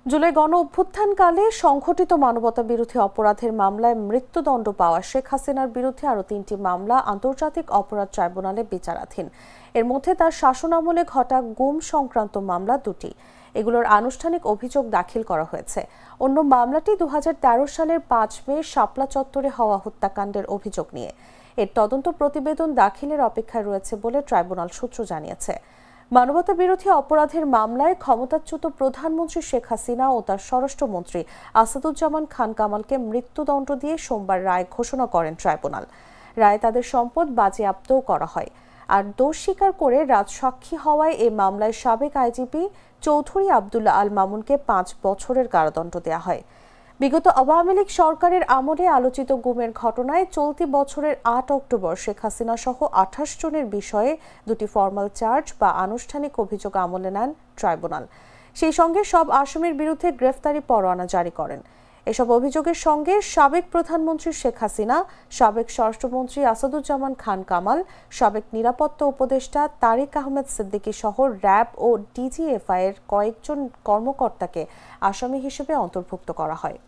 জুলাই গণ অভ্যুত্থানকালে সংঘটিত মানবতা বিরোধী অপরাধের মামলায় মৃত্যুদণ্ড পাওয়া শেখ হাসিনার বিরুদ্ধে আরও ৩টি মামলা আন্তর্জাতিক অপরাধ ট্রাইব্যুনালে বিচারাধীন। এর মধ্যে তার শাসনামলে ঘটা গুম সংক্রান্ত মামলা দুটি। এগুলোর আনুষ্ঠানিক অভিযোগ দাখিল করা হয়েছে। অন্য মামলাটি ২০১৩ সালের ৫ মে শাপলা চত্বরে হওয়া হত্যাকাণ্ডের অভিযোগ নিয়ে। এর তদন্ত প্রতিবেদন দাখিলের অপেক্ষায় রয়েছে বলে ট্রাইব্যুনাল সূত্র জানিয়েছে। মানবতা বিরোধী অপরাধের মামলায় ক্ষমতাচ্যুত প্রধানমন্ত্রী শেখ হাসিনা ও তার স্বরাষ্ট্রমন্ত্রী আসাদুজ্জামান খান কামালকে মৃত্যুদণ্ড দিয়ে সোমবার রায় ঘোষণা করেন ট্রাইব্যুনাল। রায়ে তাদের সম্পদ বাজেয়াপ্তও করা হয়। আর দোষ স্বীকার করে রাজসাক্ষী হওয়ায় এ মামলায় সাবেক আইজিপি চৌধুরী আবদুল্লাহ আল মামুনকে ৫ বছরের কারাদণ্ড দেওয়া হয়। বিগত আওয়ামী লীগ সরকারের আমলে আলোচিত গুমের ঘটনায় চলতি বছরের ৮ অক্টোবর শেখ হাসিনা সহ ২৮ জনের বিষয়ে দুটি ফরমাল চার্জ বা আনুষ্ঠানিক অভিযোগ আমলে নেন ট্রাইব্যুনাল। সেই সঙ্গে সব আসামির বিরুদ্ধে গ্রেফতারি পরোয়ানা জারি করেন। এসব অভিযোগের সঙ্গে সাবেক প্রধানমন্ত্রী শেখ হাসিনা, সাবেক স্বরাষ্ট্রমন্ত্রী আসাদুজ্জামান খান কামাল, সাবেক নিরাপত্তা উপদেষ্টা তারিক আহমেদ সিদ্দিকী সহ র্যাব ও ডিজিএফআই এর কয়েকজন কর্মকর্তাকে আসামি হিসেবে অন্তর্ভুক্ত করা হয়।